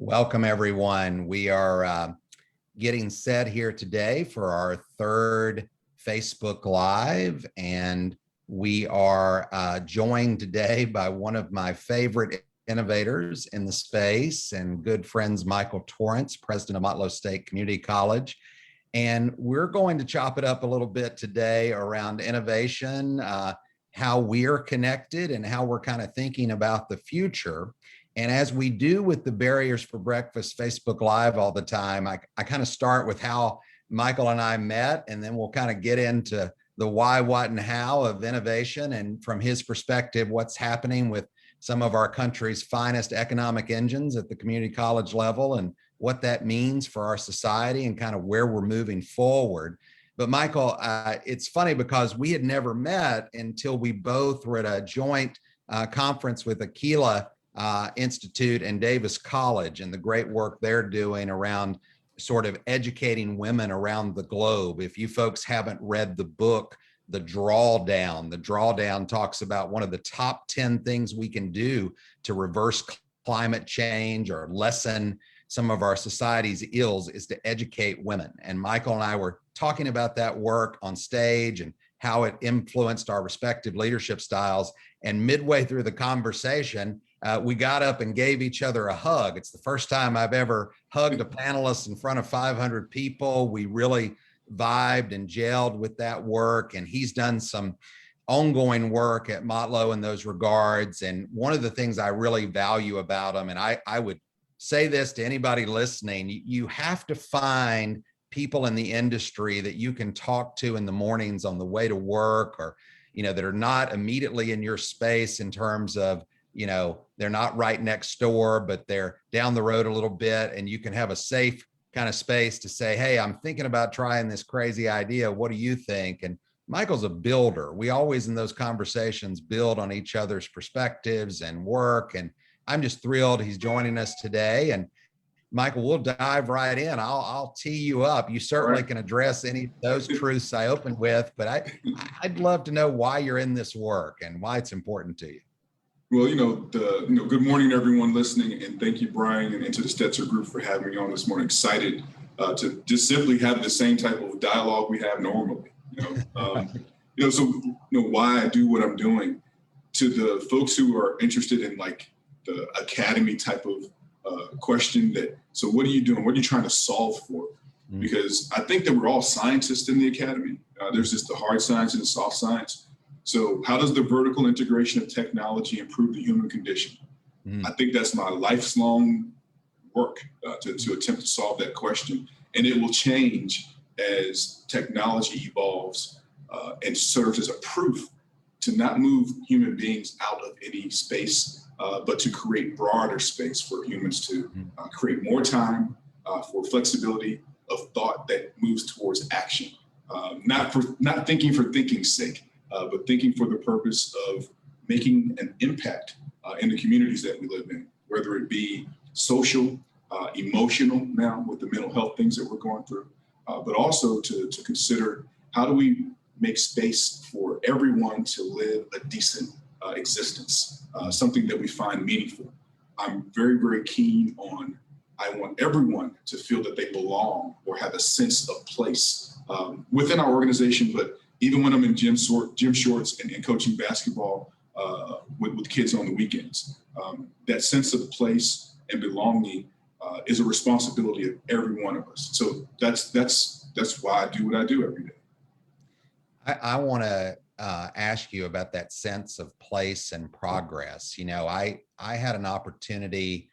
Welcome, everyone. We are getting set here today for our third Facebook Live, and we are joined today by one of my favorite innovators in the space and good friends, Michael Torrence, president of Motlow State Community College. And we're going to chop it up a little bit today around innovation, how we're connected and how we're kind of thinking about the future. And as we do with the Barriers for Breakfast Facebook Live all the time, I kind of start with how Michael and I met, and then we'll kind of get into the why, what, and how of innovation, and from his perspective, what's happening with some of our country's finest economic engines at the community college level, and what that means for our society and kind of where we're moving forward. But Michael, it's funny because we had never met until we both were at a joint conference with Aquila Institute and Davis College, and the great work they're doing around sort of educating women around the globe. If you folks haven't read the book, The Drawdown talks about one of the top 10 things we can do to reverse climate change or lessen some of our society's ills is to educate women. And Michael and I were talking about that work on stage and how it influenced our respective leadership styles. And midway through the conversation, we got up and gave each other a hug. It's the first time I've ever hugged a panelist in front of 500 people. We really vibed and gelled with that work. And he's done some ongoing work at Motlow in those regards. And one of the things I really value about him, and I would say this to anybody listening, you have to find people in the industry that you can talk to in the mornings on the way to work, or, that are not immediately in your space in terms of, they're not right next door, but they're down the road a little bit, and you can have a safe kind of space to say, hey, I'm thinking about trying this crazy idea. What do you think? And Michael's a builder. We always in those conversations build on each other's perspectives and work. And I'm just thrilled he's joining us today. And Michael, we'll dive right in. I'll tee you up. You certainly can address any of those truths I opened with, but I'd love to know why you're in this work and why it's important to you. Well, good morning, everyone listening, and thank you, Bryan, and to the Setser group for having me on this morning. Excited to just simply have the same type of dialogue we have normally. Why I do what I'm doing. To the folks who are interested in like the academy type of question, so what are you doing? What are you trying to solve for? Because I think that we're all scientists in the academy. There's just the hard science and the soft science. So how does the vertical integration of technology improve the human condition? I think that's my lifelong work to attempt to solve that question. And it will change as technology evolves and serves as a proof to not move human beings out of any space, but to create broader space for humans to create more time for flexibility of thought that moves towards action, not thinking for thinking's sake, but thinking for the purpose of making an impact in the communities that we live in, whether it be social, emotional now with the mental health things that we're going through, but also to consider how do we make space for everyone to live a decent existence, something that we find meaningful. I'm very, very keen on, I want everyone to feel that they belong or have a sense of place within our organization, but even when I'm in gym shorts and coaching basketball with kids on the weekends, that sense of place and belonging is a responsibility of every one of us. So that's why I do what I do every day. I want to ask you about that sense of place and progress. I had an opportunity,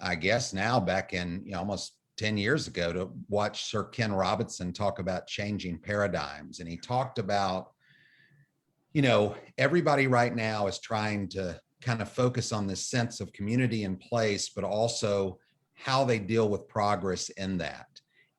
I guess now back in almost 10 years ago, to watch Sir Ken Robinson talk about changing paradigms. And he talked about, everybody right now is trying to kind of focus on this sense of community and place, but also how they deal with progress in that.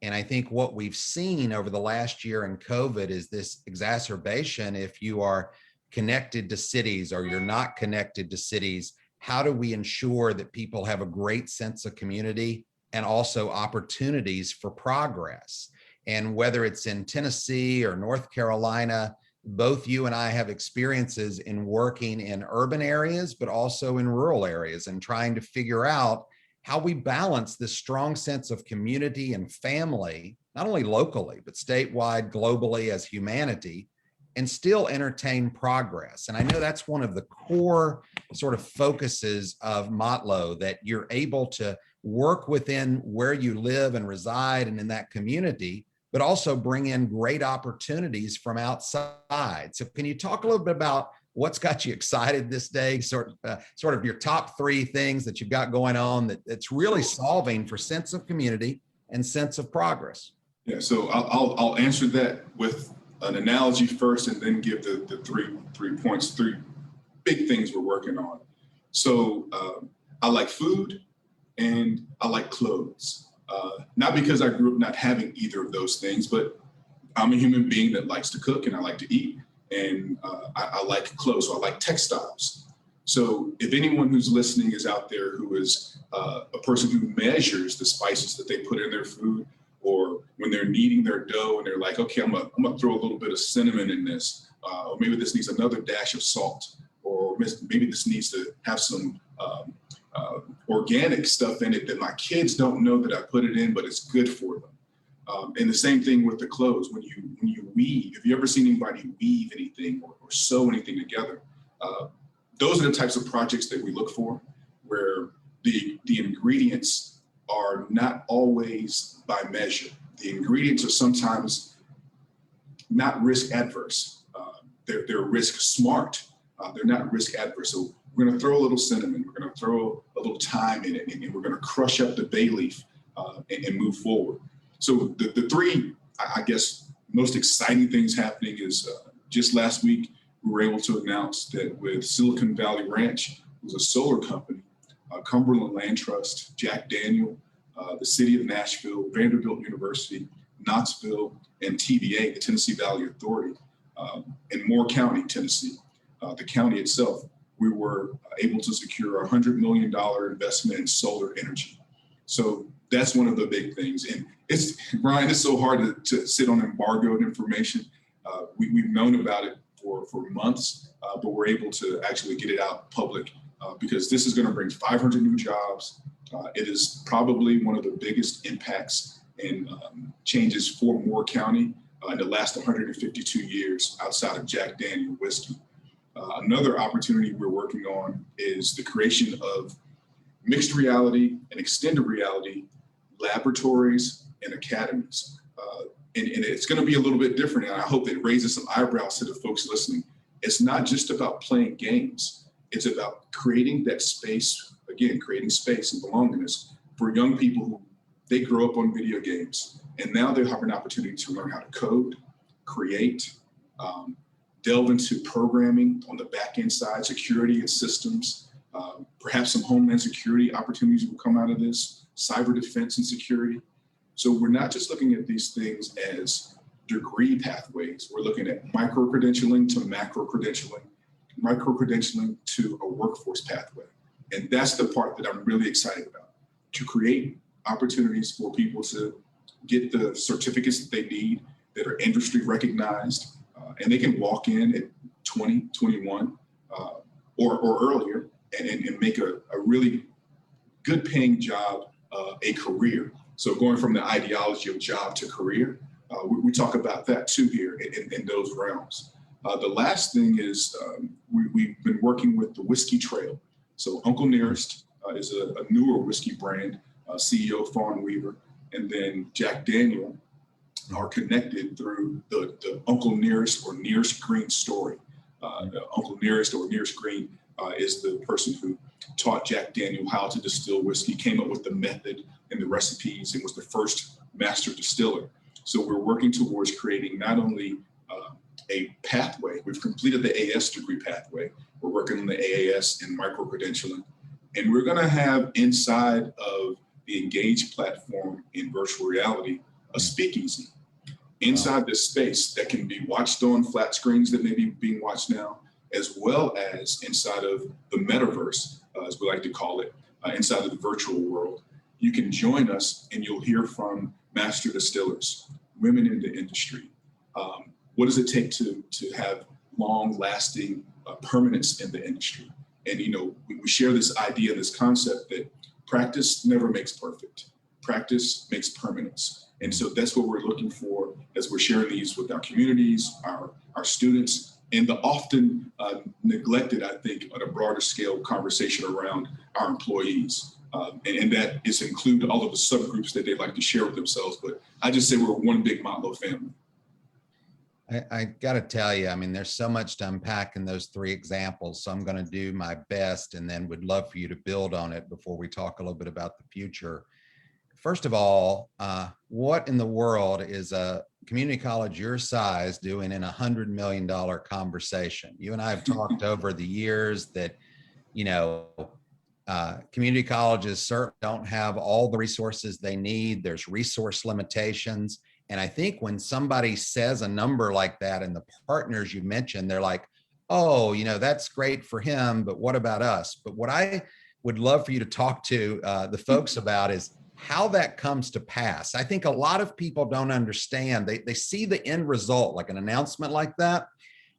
And I think what we've seen over the last year in COVID is this exacerbation. If you are connected to cities or you're not connected to cities, how do we ensure that people have a great sense of community and also opportunities for progress? And whether it's in Tennessee or North Carolina, both you and I have experiences in working in urban areas, but also in rural areas, and trying to figure out how we balance this strong sense of community and family, not only locally, but statewide, globally as humanity, and still entertain progress. And I know that's one of the core sort of focuses of Motlow, that you're able to work within where you live and reside and in that community, but also bring in great opportunities from outside. So can you talk a little bit about what's got you excited this day, sort of your top 3 things that you've got going on that's really solving for sense of community and sense of progress? Yeah, so I'll answer that with an analogy first, and then give the three points, 3 big things we're working on. So I like food and I like clothes. Not because I grew up not having either of those things, but I'm a human being that likes to cook and I like to eat, and I like clothes, so I like textiles. So if anyone who's listening is out there who is a person who measures the spices that they put in their food, or when they're kneading their dough and they're like, okay, I'm gonna throw a little bit of cinnamon in this, or maybe this needs another dash of salt, or maybe this needs to have some organic stuff in it that my kids don't know that I put it in, but it's good for them. And the same thing with the clothes. When you weave, have you ever seen anybody weave anything or sew anything together? Those are the types of projects that we look for, where the ingredients are not always by measure. The ingredients are sometimes not risk adverse. They're risk smart. They're not risk adverse. So we're going to throw a little cinnamon. We're going to throw a little thyme in it, and we're going to crush up the bay leaf and move forward. So the 3, I guess, most exciting things happening is just last week, we were able to announce that with Silicon Valley Ranch, who's a solar company, Cumberland Land Trust, Jack Daniel, the city of Nashville, Vanderbilt University, Knoxville, and TVA, the Tennessee Valley Authority, in Moore County, Tennessee, the county itself, we were able to secure a $100 million investment in solar energy. So that's one of the big things. And Bryan, it's so hard to sit on embargoed information. We've known about it for months, but we're able to actually get it out public because this is going to bring 500 new jobs. It is probably one of the biggest impacts and changes for Moore County in the last 152 years outside of Jack Daniel whiskey. Another opportunity we're working on is the creation of mixed reality and extended reality laboratories and academies. And it's going to be a little bit different, and I hope it raises some eyebrows to the folks listening. It's not just about playing games. It's about creating that space, again, creating space and belongingness for young people who they grow up on video games, and now they have an opportunity to learn how to code, create, delve into programming on the back end side, security and systems. Perhaps some homeland security opportunities will come out of this, cyber defense and security. So we're not just looking at these things as degree pathways. We're looking at micro-credentialing to macro-credentialing, micro-credentialing to a workforce pathway. And that's the part that I'm really excited about, to create opportunities for people to get the certificates that they need that are industry recognized, and they can walk in at 20, 21, or earlier and make a really good paying job a career. So going from the ideology of job to career, we talk about that too here in those realms. The last thing is we've been working with the Whiskey Trail. So Uncle Nearest is a newer whiskey brand, CEO Fawn Weaver, and then Jack Daniel are connected through the Uncle Nearest or Nearest Green story. Uncle Nearest or Nearest Green is the person who taught Jack Daniel how to distill whiskey, came up with the method and the recipes, and was the first master distiller. So we're working towards creating not only a pathway, we've completed the AS degree pathway, we're working on the AAS and micro-credentialing, and we're gonna have inside of the Engage platform in virtual reality, a speakeasy inside this space that can be watched on flat screens that may be being watched now, as well as inside of the metaverse, as we like to call it, inside of the virtual world. You can join us and you'll hear from master distillers, women in the industry. What does it take to have long-lasting permanence in the industry? And we share this idea, this concept that practice never makes perfect. Practice makes permanence. And so that's what we're looking for as we're sharing these with our communities, our students, and the often neglected, I think, on a broader scale conversation around our employees. And that is include all of the subgroups that they like to share with themselves. But I just say we're one big Motlow family. I got to tell you, I mean, there's so much to unpack in those three examples. So I'm going to do my best and then would love for you to build on it before we talk a little bit about the future. First of all, what in the world is a community college your size doing in $100 million conversation? You and I have talked over the years that, you know, community colleges certainly don't have all the resources they need. There's resource limitations. And I think when somebody says a number like that and the partners you mentioned, they're like, oh, you know, that's great for him, but what about us? But what I would love for you to talk to the folks about is how that comes to pass. I think a lot of people don't understand. They see the end result, like an announcement like that,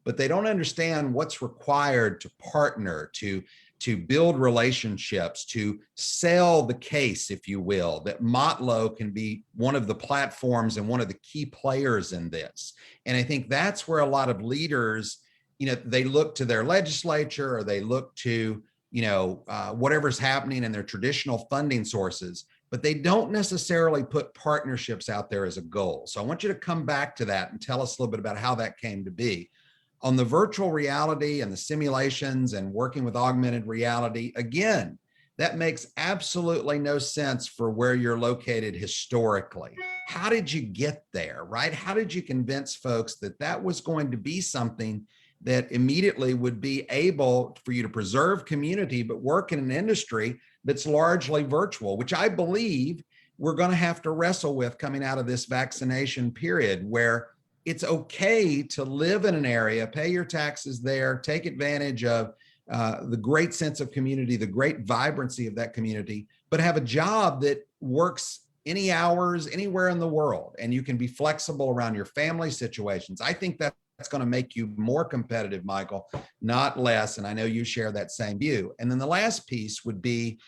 but they don't understand what's required to partner, to build relationships, to sell the case, if you will, that Motlow can be one of the platforms and one of the key players in this. And I think that's where a lot of leaders, you know, they look to their legislature or they look to, you know, whatever's happening in their traditional funding sources, but they don't necessarily put partnerships out there as a goal. So I want you to come back to that and tell us a little bit about how that came to be. On the virtual reality and the simulations and working with augmented reality, again, that makes absolutely no sense for where you're located historically. How did you get there, right? How did you convince folks that that was going to be something that immediately would be able for you to preserve community, but work in an industry that's largely virtual, which I believe we're going to have to wrestle with coming out of this vaccination period, where it's okay to live in an area, pay your taxes there, take advantage of the great sense of community, the great vibrancy of that community, but have a job that works any hours, anywhere in the world. And you can be flexible around your family situations. I think that's going to make you more competitive, Michael, not less. And I know you share that same view. And then the last piece would be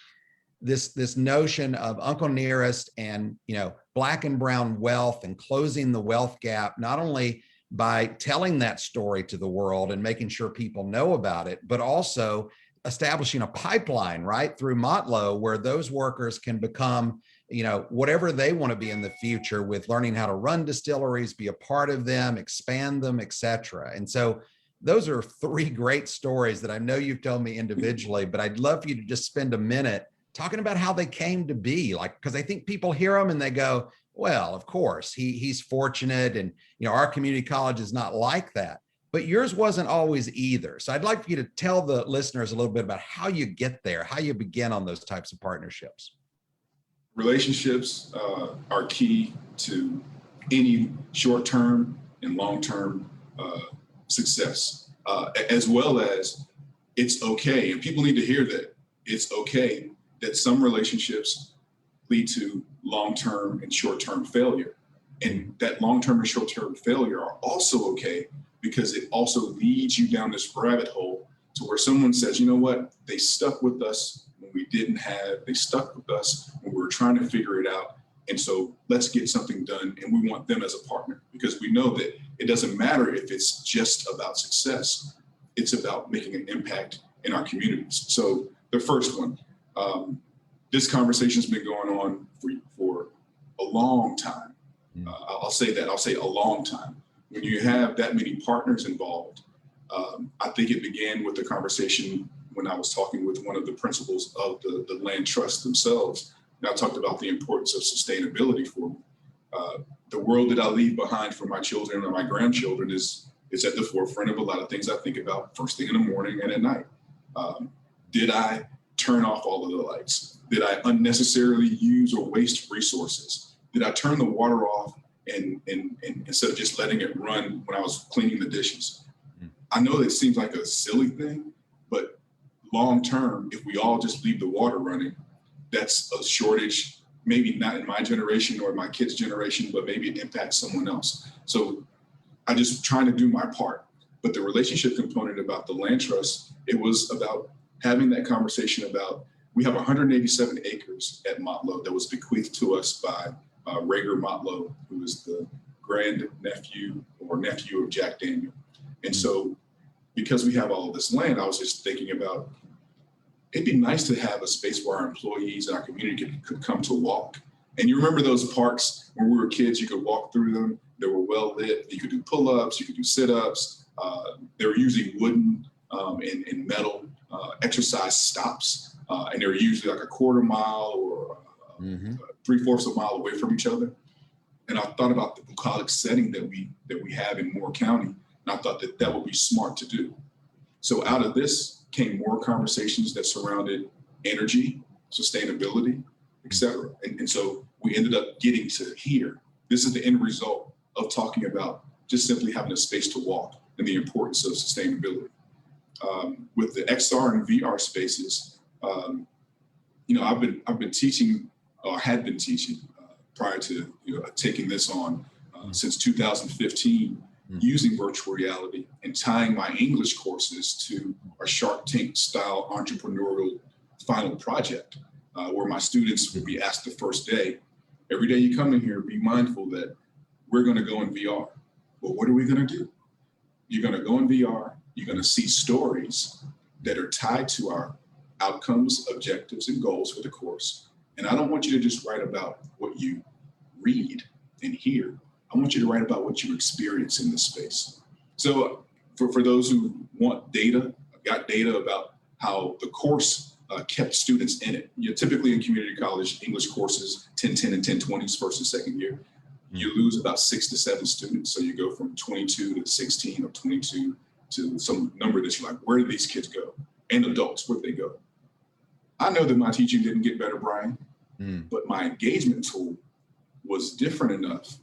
this notion of Uncle Nearest and, you know, Black and brown wealth and closing the wealth gap, not only by telling that story to the world and making sure people know about it, but also establishing a pipeline right through Motlow where those workers can become, you know, whatever they want to be in the future, with learning how to run distilleries, be a part of them, expand them, et cetera. And so those are three great stories that I know you've told me individually, but I'd love for you to just spend a minute talking about how they came to be, like, because I think people hear them and they go, well, of course, he's fortunate. And, you know, our community college is not like that, but yours wasn't always either. So I'd like for you to tell the listeners a little bit about how you get there, how you begin on those types of partnerships. Relationships are key to any short-term and long-term success, as well as it's okay. And people need to hear that it's okay that some relationships lead to long-term and short-term failure. And that long-term and short-term failure are also okay because it also leads you down this rabbit hole to where someone says, you know what, they stuck with us when we didn't have, they stuck with us when we were trying to figure it out. And so let's get something done. And we want them as a partner because we know that it doesn't matter if it's just about success. It's about making an impact in our communities. So the first one, this conversation's been going on for a long time. I'll say that. I'll say a long time. When you have that many partners involved, I think it began with the conversation when I was talking with one of the principals of the land trust themselves. And I talked about the importance of sustainability for me. The world that I leave behind for my children and my grandchildren is at the forefront of a lot of things I think about first thing in the morning and at night. Did I turn off all of the lights? Did I unnecessarily use or waste resources? Did I turn the water off and instead of just letting it run when I was cleaning the dishes? I know it seems like a silly thing, but long term, if we all just leave the water running, that's a shortage, maybe not in my generation or my kids' generation, but maybe it impacts someone else. So I just trying to do my part. But the relationship component about the land trust, it was about having that conversation about we have 187 acres at Motlow that was bequeathed to us by Rager Motlow, who is the grandnephew or nephew of Jack Daniel. And so because we have all of this land, I was just thinking about, it'd be nice to have a space where our employees and our community could come to walk. And you remember those parks when we were kids, you could walk through them. They were well lit. You could do pull-ups, you could do sit-ups. They were usually wooden and metal exercise stops. And they were usually like a quarter mile or 3/4 of a mile away from each other. And I thought about the bucolic setting that we have in Moore County. And I thought that would be smart to do. So out of this came more conversations that surrounded energy, sustainability, et cetera. And so we ended up getting to here. This is the end result of talking about just simply having a space to walk and the importance of sustainability. With the XR and VR spaces, I've been teaching, or had been teaching prior to taking this on since 2015, using virtual reality and tying my English courses to a Shark Tank style entrepreneurial final project, where my students would be asked the first day, every day you come in here, be mindful that we're going to go in VR. Well, what are we going to do? You're going to go in VR. You're going to see stories that are tied to our outcomes, objectives, and goals for the course. And I don't want you to just write about what you read and hear. I want you to write about what you experience in this space. So for those who want data, I've got data about how the course kept students in it. Typically in community college, English courses, 1010 and 1020s first and second year, you lose about 6 to 7 students. So you go from 22 to 16 or 22 to some number that you're like, where did these kids go? And adults, where did they go? I know that my teaching didn't get better, Bryan, but my engagement tool was different enough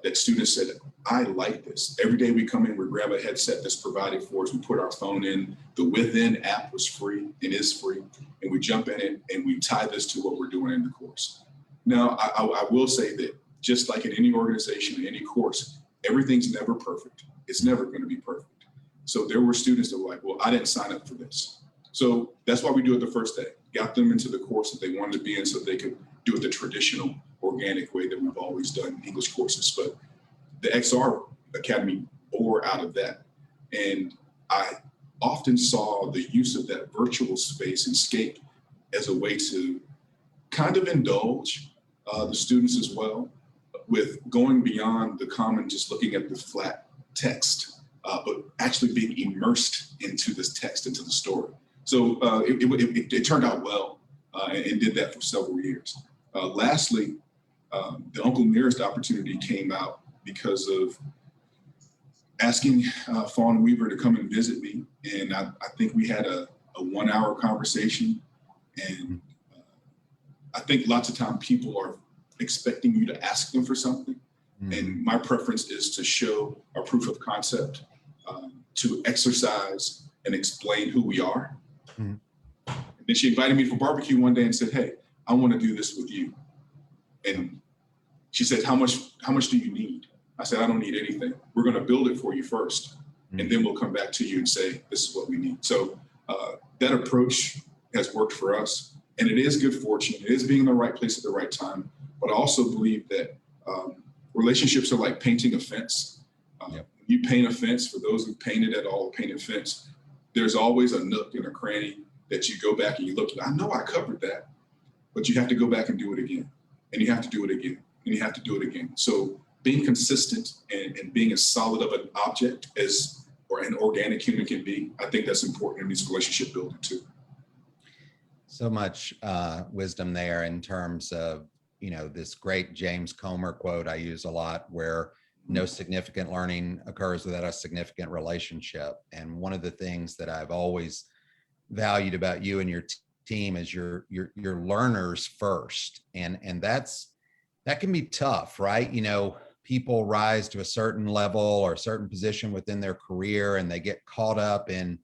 that students said, I like this. Every day we come in, we grab a headset that's provided for us. We put our phone in. The Within app was free and is free. And we jump in it and we tie this to what we're doing in the course. Now, I will say that just like in any organization, any course, everything's never perfect. It's never going to be perfect. So there were students that were like, well, I didn't sign up for this. So that's why we do it the first day. Got them into the course that they wanted to be in so they could do it the traditional, organic way that we've always done English courses. But the XR Academy bore out of that. And I often saw the use of that virtual space and scape as a way to kind of indulge the students as well, with going beyond the common just looking at the flat text, but actually being immersed into this text, into the story. So it turned out well and did that for several years. Lastly, the Uncle Nearest opportunity came out because of asking Fawn Weaver to come and visit me. And I think we had a 1-hour conversation. And I think lots of time people are expecting you to ask them for something. And my preference is to show a proof of concept, to exercise and explain who we are. And then she invited me for barbecue one day and said, hey, I want to do this with you. And she said, how much do you need? I said, I don't need anything. We're going to build it for you first. And then we'll come back to you and say, this is what we need. So that approach has worked for us. And it is good fortune. It is being in the right place at the right time. But I also believe that relationships are like painting a fence. You paint a fence, for those who painted at all, painted fence, there's always a nook and a cranny that you go back and you look, I know I covered that, but you have to go back and do it again. And you have to do it again. And you have to do it again. So being consistent and being as solid of an object as or an organic human can be, I think that's important in this relationship building too. So much wisdom there in terms of, this great James Comer quote I use a lot, where no significant learning occurs without a significant relationship. And one of the things that I've always valued about you and your team is your learners first. And that can be tough, right? People rise to a certain level or a certain position within their career and they get caught up in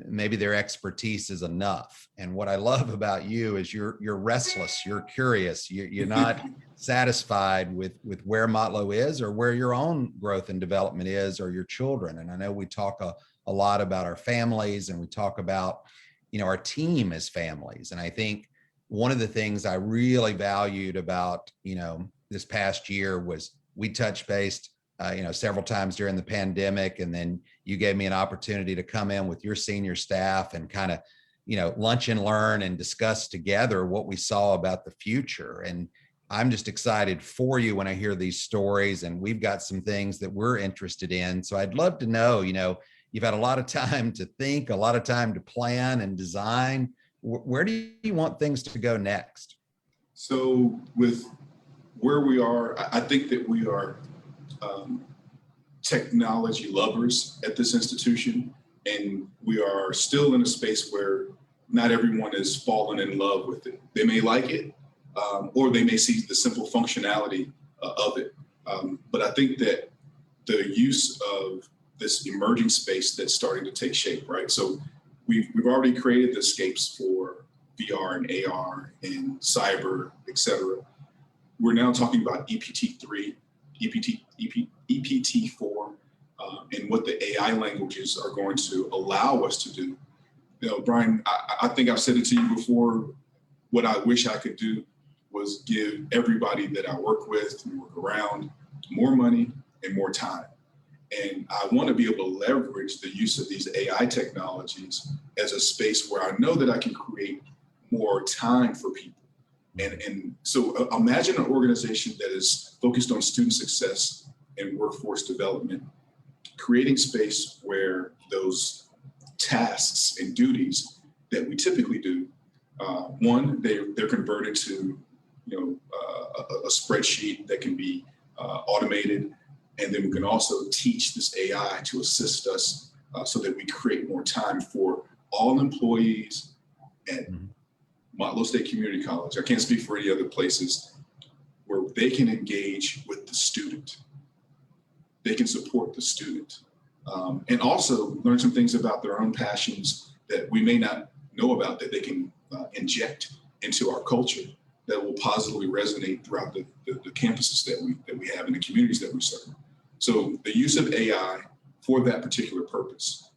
maybe their expertise is enough. And what I love about you is you're restless, you're curious, you're not satisfied with where Motlow is or where your own growth and development is or your children. And I know we talk a lot about our families and we talk about, our team as families. And I think one of the things I really valued about, this past year was we touched base, several times during the pandemic. And then you gave me an opportunity to come in with your senior staff and kind of, lunch and learn and discuss together what we saw about the future. And I'm just excited for you when I hear these stories, and we've got some things that we're interested in. So I'd love to know, you've had a lot of time to think, a lot of time to plan and design. Where do you want things to go next? So with where we are, I think that we are technology lovers at this institution, and we are still in a space where not everyone is fallen in love with it. They may like it, or they may see the simple functionality of it. But I think that the use of this emerging space that's starting to take shape, right? So we've already created the escapes for VR and AR and cyber, et cetera. We're now talking about EPT3, EPT4, and what the AI languages are going to allow us to do. Bryan, I think I've said it to you before. What I wish I could do was give everybody that I work with and work around more money and more time. And I want to be able to leverage the use of these AI technologies as a space where I know that I can create more time for people. And so imagine an organization that is focused on student success and workforce development, creating space where those tasks and duties that we typically do, one, they're converted to a spreadsheet that can be automated. And then we can also teach this AI to assist us so that we create more time for all employees at Motlow State Community College. I can't speak for any other places where they can engage with the student. They can support the student and also learn some things about their own passions that we may not know about, that they can inject into our culture that will positively resonate throughout the campuses that we have and the communities that we serve. So the use of AI for that particular purpose,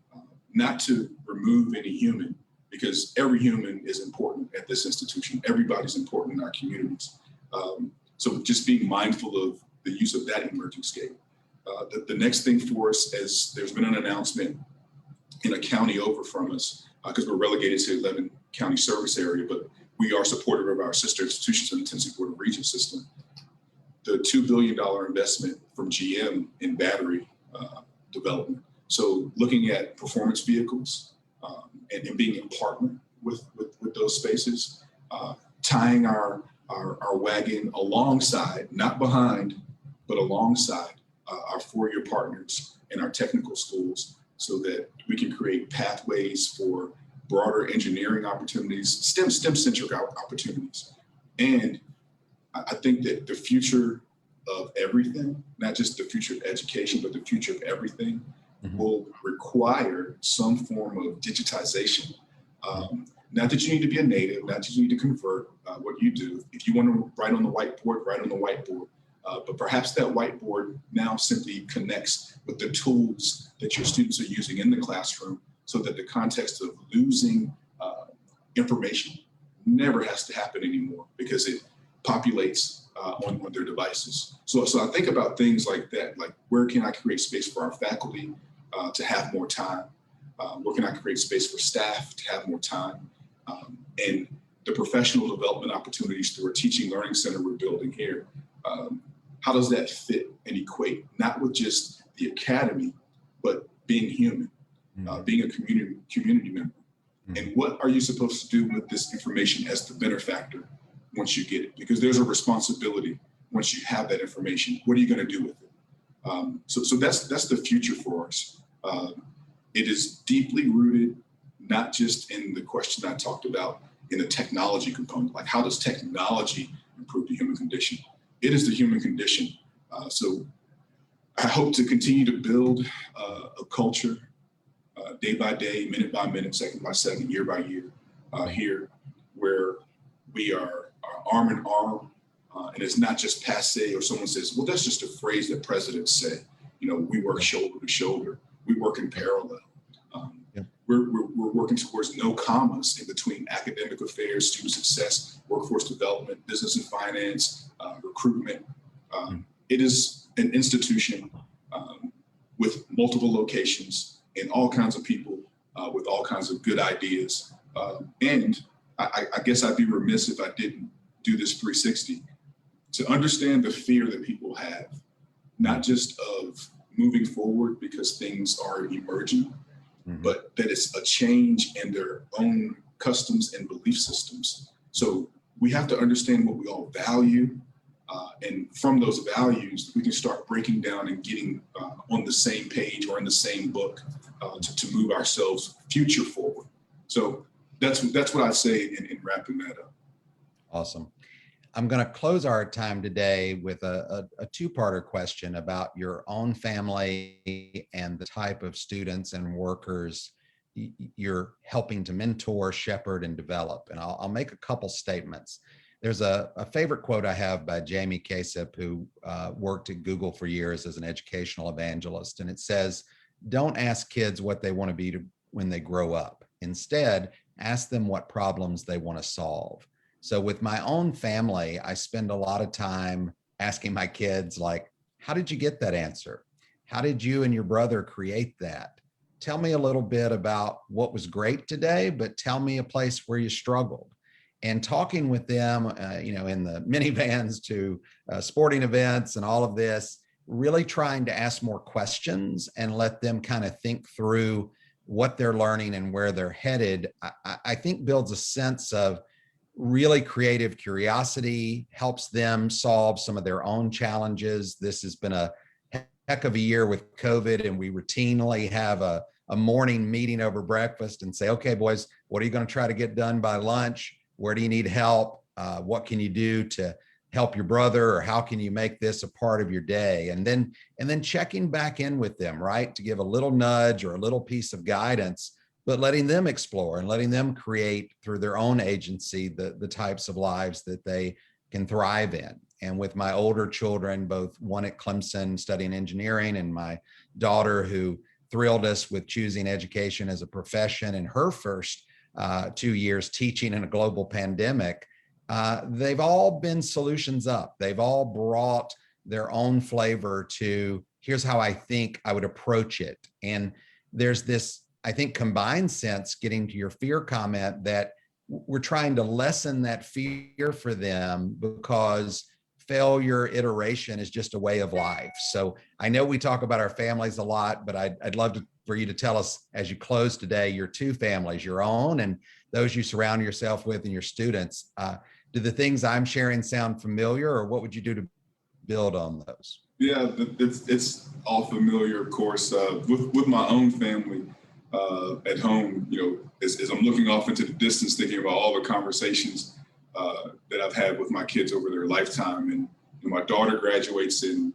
not to remove any human, because every human is important at this institution. Everybody's important in our communities. So just being mindful of the use of that emerging scape. The next thing for us is there's been an announcement in a county over from us, because we're relegated to 11 county service area, but we are supportive of our sister institutions in the Tennessee Board of Regents system. The $2 billion investment from GM in battery development. So looking at performance vehicles and being a partner with those spaces, tying our wagon alongside, not behind, but alongside our four-year partners and our technical schools, so that we can create pathways for broader engineering opportunities, STEM-centric opportunities. And I think that the future of everything, not just the future of education, but the future of everything, will require some form of digitization. Not that you need to be a native, not that you need to convert what you do. If you want to write on the whiteboard, write on the whiteboard. But perhaps that whiteboard now simply connects with the tools that your students are using in the classroom, so that the context of losing information never has to happen anymore, because it populates on their devices. So I think about things like that, like where can I create space for our faculty to have more time? Where can I create space for staff to have more time? And the professional development opportunities through a teaching learning center we're building here. How does that fit and equate, not with just the academy, but being human, being a community member? And what are you supposed to do with this information as the benefactor once you get it? Because there's a responsibility once you have that information. What are you going to do with it? So that's the future for us. It is deeply rooted, not just in the question I talked about in the technology component, like how does technology improve the human condition? It is the human condition. So I hope to continue to build a culture day by day, minute by minute, second by second, year by year here, where we are arm in arm. And it's not just passe, or someone says, well, that's just a phrase that presidents say. We work shoulder to shoulder. We work in parallel. we're working towards no commas in between academic affairs, student success, workforce development, business and finance, recruitment. It is an institution with multiple locations and all kinds of people with all kinds of good ideas. And I guess I'd be remiss if I didn't do this 360 to understand the fear that people have, not just of moving forward because things are emerging, but that it's a change in their own customs and belief systems. So we have to understand what we all value. And from those values, we can start breaking down and getting on the same page or in the same book to move ourselves future forward. So that's what I'd say in wrapping that up. Awesome. I'm going to close our time today with a two-parter question about your own family and the type of students and workers you're helping to mentor, shepherd, and develop. And I'll make a couple statements. There's a favorite quote I have by Jamie Kasip, who worked at Google for years as an educational evangelist. And it says, don't ask kids what they want to be when they grow up. Instead, ask them what problems they want to solve. So with my own family, I spend a lot of time asking my kids, like, how did you get that answer? How did you and your brother create that? Tell me a little bit about what was great today, but tell me a place where you struggled. And talking with them, in the minivans to sporting events and all of this, really trying to ask more questions and let them kind of think through what they're learning and where they're headed, I think builds a sense of really creative curiosity, helps them solve some of their own challenges. This has been a heck of a year with COVID, and we routinely have a morning meeting over breakfast and say, okay, boys, what are you going to try to get done by lunch? Where do you need help? What can you do to help your brother, or how can you make this a part of your day? And then checking back in with them, right? To give a little nudge or a little piece of guidance, but letting them explore and letting them create through their own agency the types of lives that they can thrive in. And with my older children, both one at Clemson studying engineering, and my daughter who thrilled us with choosing education as a profession in her first 2 years teaching in a global pandemic, they've all been solutions up. They've all brought their own flavor to, here's how I think I would approach it. And there's this, I think, combined sense, getting to your fear comment, that we're trying to lessen that fear for them because failure iteration is just a way of life. So I know we talk about our families a lot, but I'd love for you to tell us, as you close today, your two families, your own and those you surround yourself with and your students. Do the things I'm sharing sound familiar, or what would you do to build on those? Yeah, it's all familiar, of course. With my own family at home, as I'm looking off into the distance, thinking about all the conversations that I've had with my kids over their lifetime. And my daughter graduates in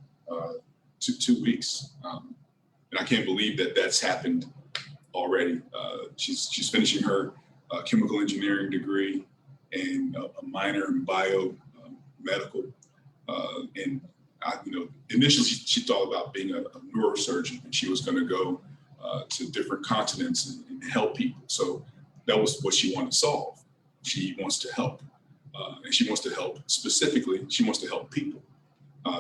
2 weeks. And I can't believe that that's happened already. She's finishing her chemical engineering degree and a minor in biomedical. And initially she thought about being a neurosurgeon, and she was going to go to different continents and help people. So that was what she wanted to solve. She wants to help. And she wants to help specifically, she wants to help people.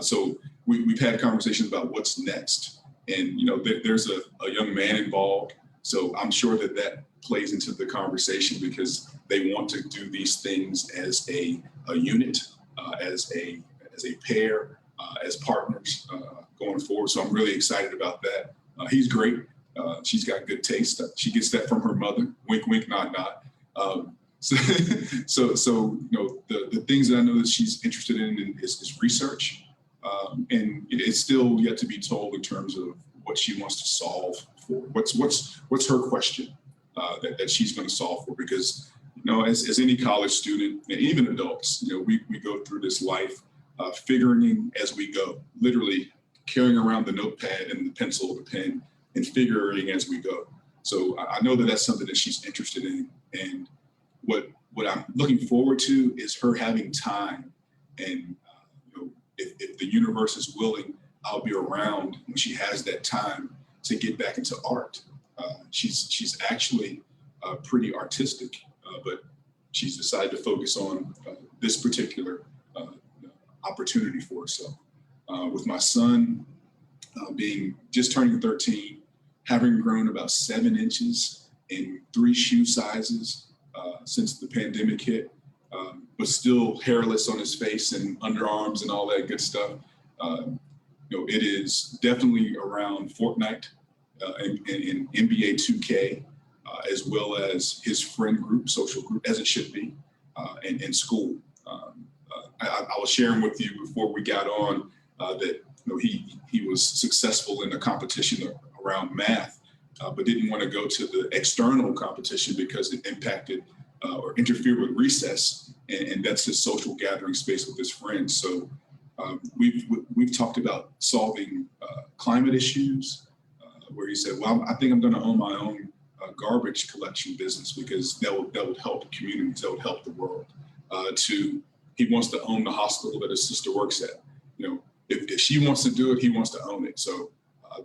So we've had conversations about what's next. And, there's a young man involved. So I'm sure that plays into the conversation, because they want to do these things as a unit, as a pair, as partners going forward. So I'm really excited about that. He's great. She's got good taste. She gets that from her mother. Wink, wink, nod, nod. So the things that I know that she's interested in is research. And it's still yet to be told in terms of what she wants to solve for. What's her question that she's going to solve for? Because, as any college student, and even adults, we go through this life figuring as we go, literally carrying around the notepad and the pencil, the pen, and figuring as we go. So I know that that's something that she's interested in. And what I'm looking forward to is her having time. And if the universe is willing, I'll be around when she has that time to get back into art. She's actually pretty artistic, but she's decided to focus on this particular opportunity for herself. With my son being just turning 13, having grown about 7 inches in 3 shoe sizes since the pandemic hit, but still hairless on his face and underarms and all that good stuff. It is definitely around Fortnite and NBA 2K, as well as his friend group, social group, as it should be, and school. I was sharing with you before we got on that he was successful in a competition around math, but didn't want to go to the external competition because it impacted or interfered with recess, and that's his social gathering space with his friends. So we've talked about solving climate issues, where he said, well, I think I'm going to own my own garbage collection business because that would help communities, that would help the world. He wants to own the hospital that his sister works at. If she wants to do it, he wants to own it. So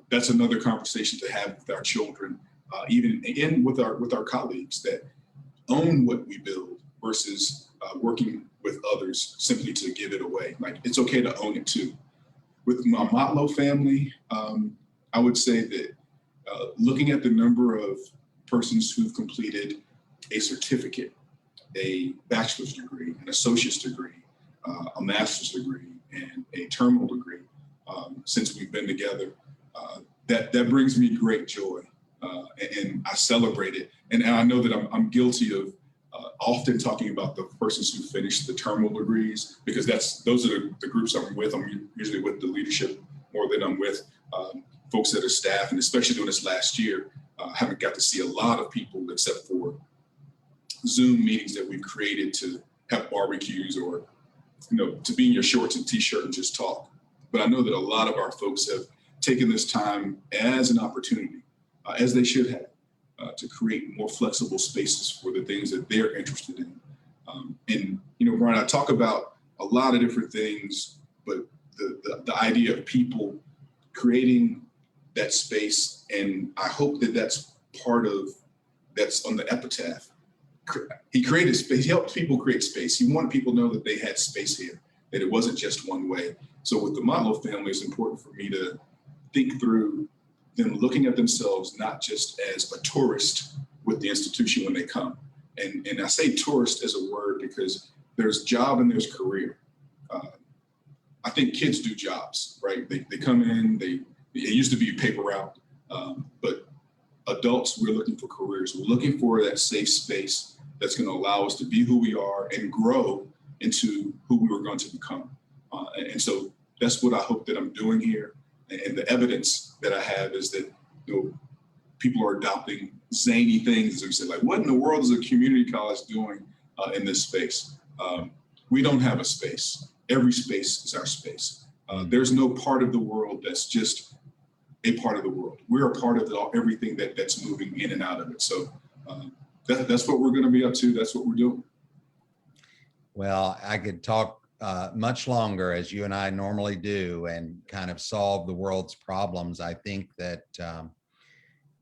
that's another conversation to have with our children, even with our colleagues, that own what we build versus working with others simply to give it away. Like, it's okay to own it too. With my Motlow family, I would say that looking at the number of persons who've completed a certificate, a bachelor's degree, an associate's degree, a master's degree, and a terminal degree since we've been together, that brings me great joy, and I celebrate it. And I know that I'm guilty of often talking about the persons who finished the terminal degrees, because those are the groups I'm with. I'm usually with the leadership more than I'm with folks that are staff, and especially during this last year, haven't got to see a lot of people except for Zoom meetings that we've created to have barbecues or to be in your shorts and t-shirt and just talk. But I know that a lot of our folks have taken this time as an opportunity, as they should have, to create more flexible spaces for the things that they're interested in. And Bryan, I talk about a lot of different things, but the idea of people creating that space, and I hope that that's on the epitaph. He created space. He helped people create space. He wanted people to know that they had space here, that it wasn't just one way. So with the Motlow family, it's important for me to think through them looking at themselves not just as a tourist with the institution when they come. And I say tourist as a word because there's job and there's career. I think kids do jobs, right? They come in, it used to be paper route, but adults, we're looking for careers. We're looking for that safe space that's going to allow us to be who we are and grow into who we were going to become. And so that's what I hope that I'm doing here. And the evidence that I have is that people are adopting zany things, as we said, like, what in the world is a community college doing in this space? We don't have a space. Every space is our space. There's no part of the world that's just a part of the world. We're a part of everything that's moving in and out of it. So that's what we're going to be up to. That's what we're doing. Well, I could talk much longer, as you and I normally do, and kind of solve the world's problems. I think that,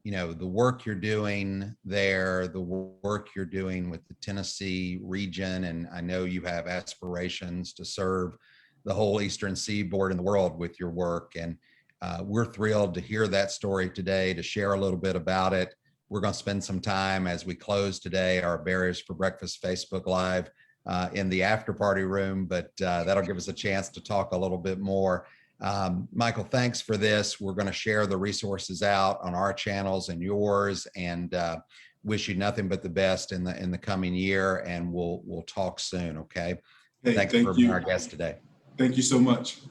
the work you're doing there, the work you're doing with the Tennessee region, and I know you have aspirations to serve the whole Eastern Seaboard in the world with your work. And we're thrilled to hear that story today, to share a little bit about it. We're going to spend some time as we close today, our Barriers for Breakfast Facebook Live, in the after party room, but that'll give us a chance to talk a little bit more. Michael, thanks for this. We're going to share the resources out on our channels and yours, and wish you nothing but the best in the coming year. And we'll talk soon. Okay. Hey, thanks for being our guest today. Thank you so much.